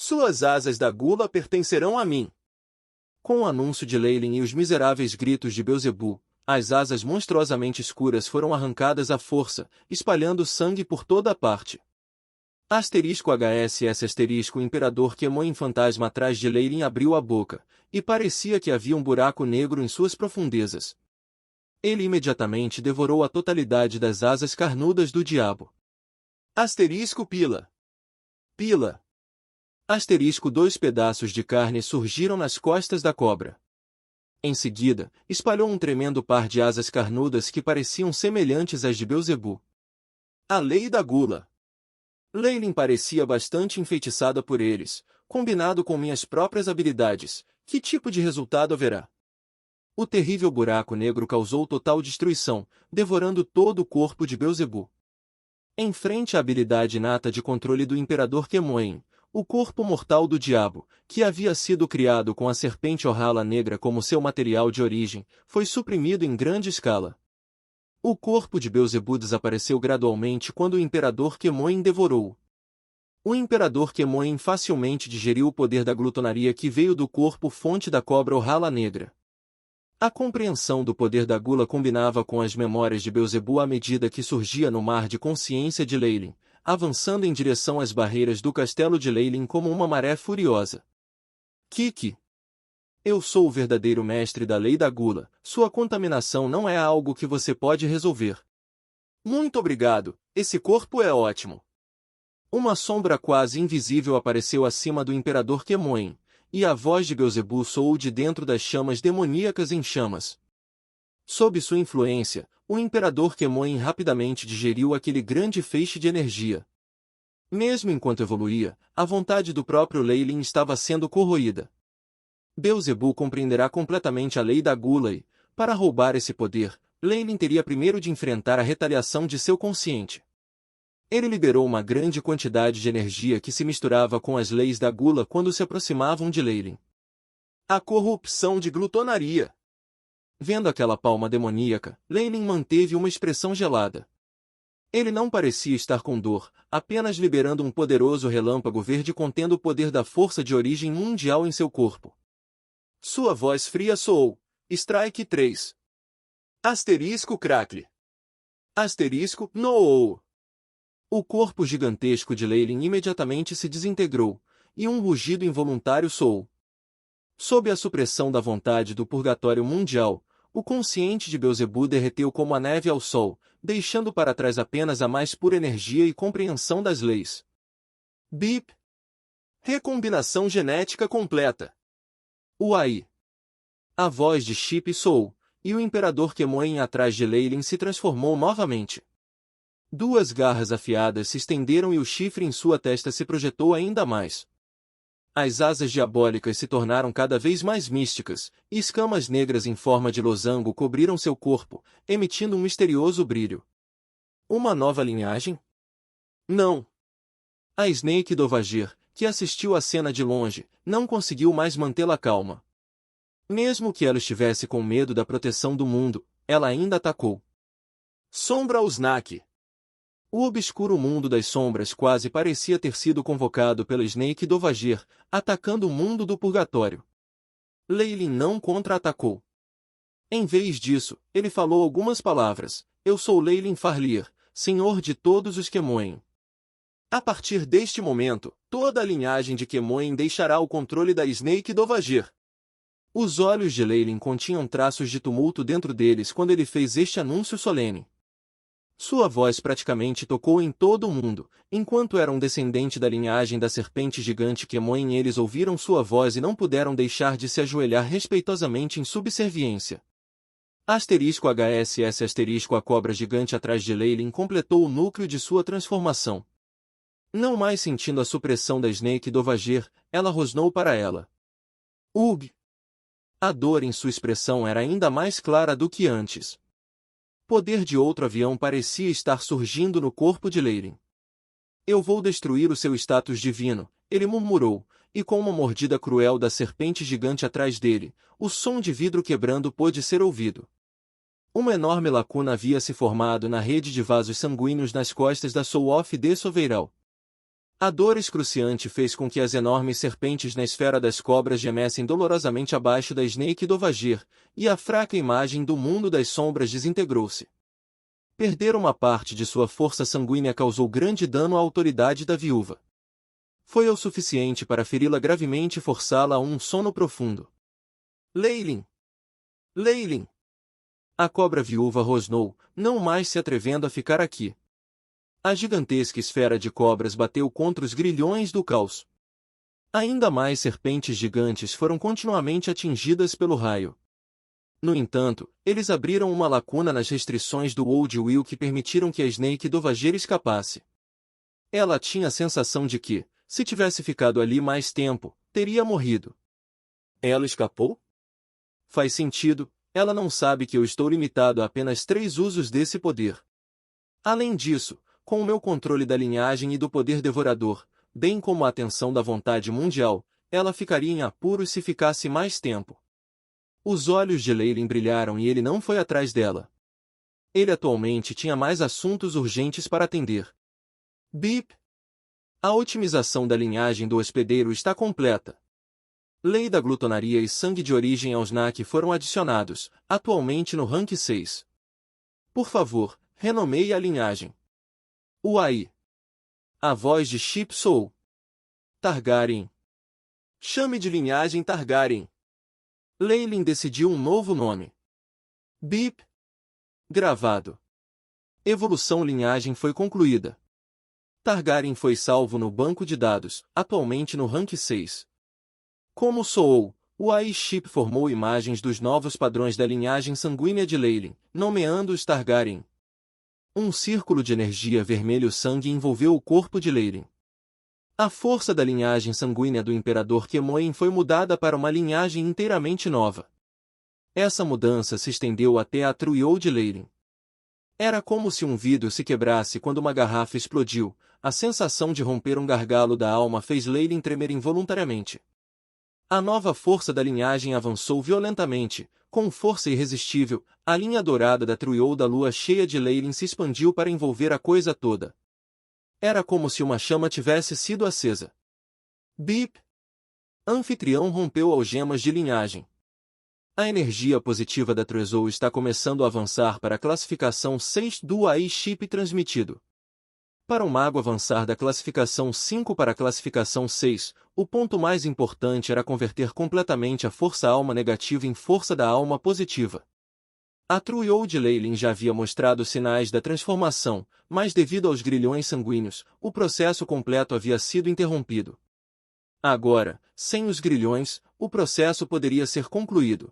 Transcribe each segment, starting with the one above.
Suas asas da gula pertencerão a mim. Com o anúncio de Leilin e os miseráveis gritos de Beelzebu, as asas monstruosamente escuras foram arrancadas à força, espalhando sangue por toda a parte. *HSS*, o imperador Kemoin fantasma atrás de Leilin abriu a boca, e parecia que havia um buraco negro em suas profundezas. Ele imediatamente devorou a totalidade das asas carnudas do diabo. Pila. Pila. Dois pedaços de carne surgiram nas costas da cobra. Em seguida, espalhou um tremendo par de asas carnudas que pareciam semelhantes às de Beelzebu. A lei da gula. Leilin parecia bastante enfeitiçada por eles, combinado com minhas próprias habilidades. Que tipo de resultado haverá? O terrível buraco negro causou total destruição, devorando todo o corpo de Beelzebu. Em frente à habilidade inata de controle do Imperador Kemoin, o corpo mortal do diabo, que havia sido criado com a serpente Orhala negra como seu material de origem, foi suprimido em grande escala. O corpo de Beelzebu desapareceu gradualmente quando o Imperador Kemoin devorou-o. O Imperador Kemoin facilmente digeriu o poder da glutonaria que veio do corpo-fonte da cobra Orhala negra. A compreensão do poder da gula combinava com as memórias de Beelzebu à medida que surgia no mar de consciência de Leilin, avançando em direção às barreiras do castelo de Leilin como uma maré furiosa. Kiki. Eu sou o verdadeiro mestre da lei da gula, sua contaminação não é algo que você pode resolver. Muito obrigado, esse corpo é ótimo. Uma sombra quase invisível apareceu acima do Imperador Kemoin, e a voz de Beelzebu soou de dentro das chamas demoníacas em chamas. Sob sua influência, o Imperador Kemoin rapidamente digeriu aquele grande feixe de energia. Mesmo enquanto evoluía, a vontade do próprio Leilin estava sendo corroída. Beelzebu compreenderá completamente a lei da gula e, para roubar esse poder, Leilin teria primeiro de enfrentar a retaliação de seu consciente. Ele liberou uma grande quantidade de energia que se misturava com as leis da gula quando se aproximavam de Leilin. A corrupção de glutonaria. Vendo aquela palma demoníaca, Leilin manteve uma expressão gelada. Ele não parecia estar com dor, apenas liberando um poderoso relâmpago verde contendo o poder da força de origem mundial em seu corpo. Sua voz fria soou. Strike 3. Crackle. Noou. O corpo gigantesco de Leilin imediatamente se desintegrou, e um rugido involuntário soou. Sob a supressão da vontade do purgatório mundial, o consciente de Beelzebu derreteu como a neve ao sol, deixando para trás apenas a mais pura energia e compreensão das leis. Bip. Recombinação genética completa. Uai. A voz de Chip soou, e o Imperador Kemoin atrás de Leilin se transformou novamente. Duas garras afiadas se estenderam e o chifre em sua testa se projetou ainda mais. As asas diabólicas se tornaram cada vez mais místicas, e escamas negras em forma de losango cobriram seu corpo, emitindo um misterioso brilho. Uma nova linhagem? Não. A Snake Dovahir, que assistiu à cena de longe, não conseguiu mais mantê-la calma. Mesmo que ela estivesse com medo da proteção do mundo, ela ainda atacou. Sombra Uznak. O obscuro mundo das sombras quase parecia ter sido convocado pela Snake Dovahir, atacando o mundo do purgatório. Leilin não contra-atacou. Em vez disso, ele falou algumas palavras. Eu sou Leilin Farlir, senhor de todos os Kemoin. A partir deste momento, toda a linhagem de Kemoin deixará o controle da Snake Dovahir. Os olhos de Leilin continham traços de tumulto dentro deles quando ele fez este anúncio solene. Sua voz praticamente tocou em todo o mundo, enquanto era um descendente da linhagem da serpente gigante Kemoin, eles ouviram sua voz e não puderam deixar de se ajoelhar respeitosamente em subserviência. *HSS*, a cobra gigante atrás de Leilin completou o núcleo de sua transformação. Não mais sentindo a supressão da Snake Dovahir, ela rosnou para ela. Ugh! A dor em sua expressão era ainda mais clara do que antes. Poder de outro avião parecia estar surgindo no corpo de Leilin. Eu vou destruir o seu status divino, ele murmurou, e com uma mordida cruel da serpente gigante atrás dele, o som de vidro quebrando pôde ser ouvido. Uma enorme lacuna havia se formado na rede de vasos sanguíneos nas costas da Soul of the Soveiral. A dor excruciante fez com que as enormes serpentes na esfera das cobras gemessem dolorosamente abaixo da Snake Dovagir, e a fraca imagem do mundo das sombras desintegrou-se. Perder uma parte de sua força sanguínea causou grande dano à autoridade da viúva. Foi o suficiente para feri-la gravemente e forçá-la a um sono profundo. Leilin! Leilin! A cobra viúva rosnou, não mais se atrevendo a ficar aqui. A gigantesca esfera de cobras bateu contra os grilhões do caos. Ainda mais serpentes gigantes foram continuamente atingidas pelo raio. No entanto, eles abriram uma lacuna nas restrições do Old Will que permitiram que a Snake Dovagir escapasse. Ela tinha a sensação de que, se tivesse ficado ali mais tempo, teria morrido. Ela escapou? Faz sentido, ela não sabe que eu estou limitado a apenas 3 usos desse poder. Além disso, com o meu controle da linhagem e do poder devorador, bem como a atenção da vontade mundial, ela ficaria em apuros se ficasse mais tempo. Os olhos de Leilin brilharam e ele não foi atrás dela. Ele atualmente tinha mais assuntos urgentes para atender. Bip! A otimização da linhagem do hospedeiro está completa. Lei da glutonaria e sangue de origem Ausnak foram adicionados, atualmente no rank 6. Por favor, renomeie a linhagem. Uai. A voz de Chip Soul. Targaryen. Chame de linhagem Targaryen. Leilin decidiu um novo nome. Bip. Gravado. Evolução linhagem foi concluída. Targaryen foi salvo no banco de dados, atualmente no rank 6. Como Soul, Uai Chip formou imagens dos novos padrões da linhagem sanguínea de Leilin, nomeando-os Targaryen. Um círculo de energia vermelho-sangue envolveu o corpo de Leilin. A força da linhagem sanguínea do Imperador Kemoin foi mudada para uma linhagem inteiramente nova. Essa mudança se estendeu até a Truiou de Leilin. Era como se um vidro se quebrasse quando uma garrafa explodiu. A sensação de romper um gargalo da alma fez Leilin tremer involuntariamente. A nova força da linhagem avançou violentamente. Com força irresistível, a linha dourada da Truiou da lua cheia de Leilin se expandiu para envolver a coisa toda. Era como se uma chama tivesse sido acesa. Bip! Anfitrião rompeu algemas de linhagem. A energia positiva da Truiou está começando a avançar para a classificação 6 do AI Chip transmitido. Para o mago avançar da classificação 5 para a classificação 6, o ponto mais importante era converter completamente a força-alma negativa em força da alma positiva. A Truiou de Leilin já havia mostrado sinais da transformação, mas devido aos grilhões sanguíneos, o processo completo havia sido interrompido. Agora, sem os grilhões, o processo poderia ser concluído.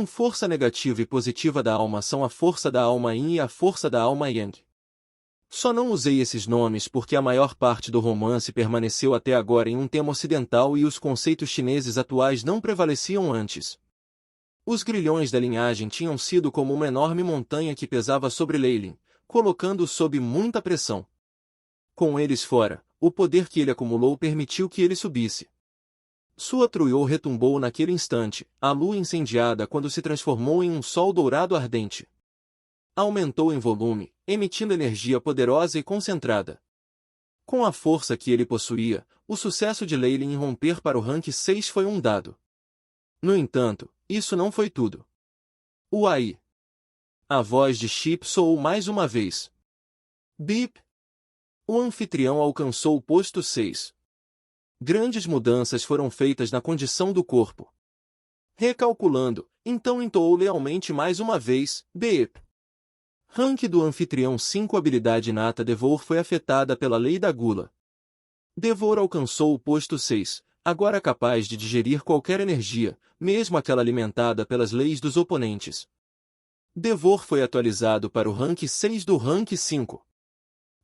Força negativa e positiva da alma são a força da alma Yin e a força da alma Yang. Só não usei esses nomes porque a maior parte do romance permaneceu até agora em um tema ocidental e os conceitos chineses atuais não prevaleciam antes. Os grilhões da linhagem tinham sido como uma enorme montanha que pesava sobre Leilin, colocando-o sob muita pressão. Com eles fora, o poder que ele acumulou permitiu que ele subisse. Sua Truiou retumbou naquele instante, a lua incendiada quando se transformou em um sol dourado ardente. Aumentou em volume, emitindo energia poderosa e concentrada. Com a força que ele possuía, o sucesso de Leilin em romper para o rank 6 foi um dado. No entanto, isso não foi tudo. Uai! A voz de Chip soou mais uma vez. Bip! O anfitrião alcançou o posto 6. Grandes mudanças foram feitas na condição do corpo. Recalculando, então entoou lealmente mais uma vez, Bip! Rank do anfitrião 5 habilidade inata Devor foi afetada pela lei da gula. Devor alcançou o posto 6, agora capaz de digerir qualquer energia, mesmo aquela alimentada pelas leis dos oponentes. Devor foi atualizado para o rank 6 do rank 5.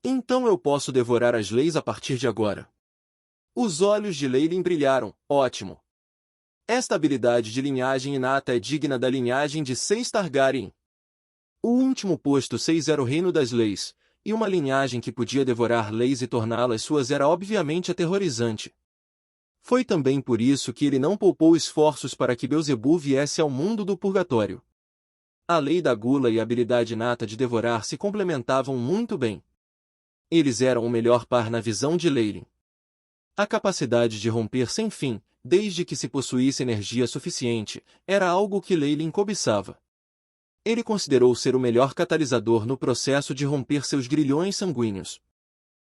Então eu posso devorar as leis a partir de agora. Os olhos de Leilin brilharam, ótimo. Esta habilidade de linhagem inata é digna da linhagem de 6 Targaryen. O último posto 6 era o reino das leis, e uma linhagem que podia devorar leis e torná-las suas era obviamente aterrorizante. Foi também por isso que ele não poupou esforços para que Beelzebub viesse ao mundo do purgatório. A lei da gula e a habilidade inata de devorar se complementavam muito bem. Eles eram o melhor par na visão de Leyline. A capacidade de romper sem fim, desde que se possuísse energia suficiente, era algo que Leyline cobiçava. Ele considerou ser o melhor catalisador no processo de romper seus grilhões sanguíneos.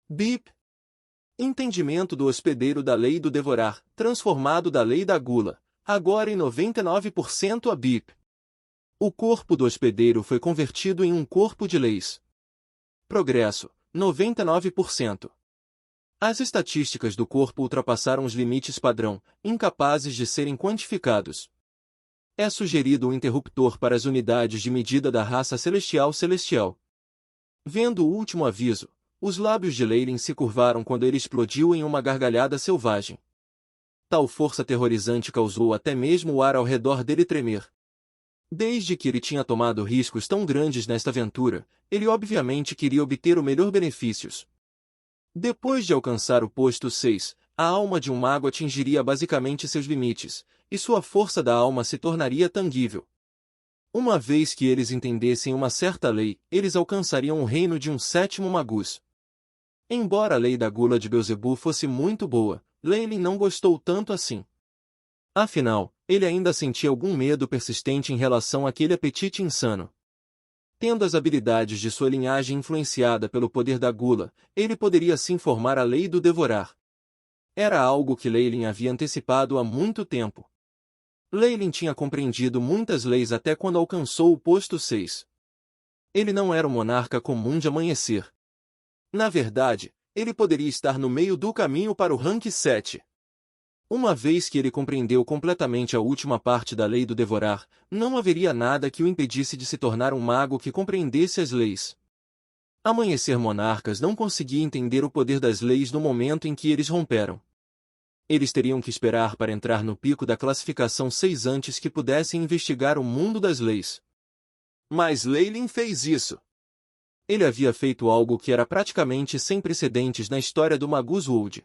Bip! Entendimento do hospedeiro da lei do devorar, transformado da lei da gula, agora em 99% a Bip. O corpo do hospedeiro foi convertido em um corpo de leis. Progresso, 99%. As estatísticas do corpo ultrapassaram os limites padrão, incapazes de serem quantificados. É sugerido um interruptor para as unidades de medida da raça celestial. Vendo o último aviso, os lábios de Leyline se curvaram quando ele explodiu em uma gargalhada selvagem. Tal força aterrorizante causou até mesmo o ar ao redor dele tremer. Desde que ele tinha tomado riscos tão grandes nesta aventura, ele obviamente queria obter o melhor benefícios. Depois de alcançar o posto 6, a alma de um mago atingiria basicamente seus limites, e sua força da alma se tornaria tangível. Uma vez que eles entendessem uma certa lei, eles alcançariam o reino de um sétimo magus. Embora a lei da gula de Beelzebub fosse muito boa, Leyline não gostou tanto assim. Afinal, ele ainda sentia algum medo persistente em relação àquele apetite insano. Tendo as habilidades de sua linhagem influenciada pelo poder da gula, ele poderia assim formar a lei do devorar. Era algo que Leyline havia antecipado há muito tempo. Leyline tinha compreendido muitas leis até quando alcançou o posto 6. Ele não era um monarca comum de amanhecer. Na verdade, ele poderia estar no meio do caminho para o rank 7. Uma vez que ele compreendeu completamente a última parte da lei do devorar, não haveria nada que o impedisse de se tornar um mago que compreendesse as leis. Amanhecer monarcas não conseguia entender o poder das leis no momento em que eles romperam. Eles teriam que esperar para entrar no pico da classificação 6 antes que pudessem investigar o mundo das leis. Mas Leyline fez isso. Ele havia feito algo que era praticamente sem precedentes na história do Magus World.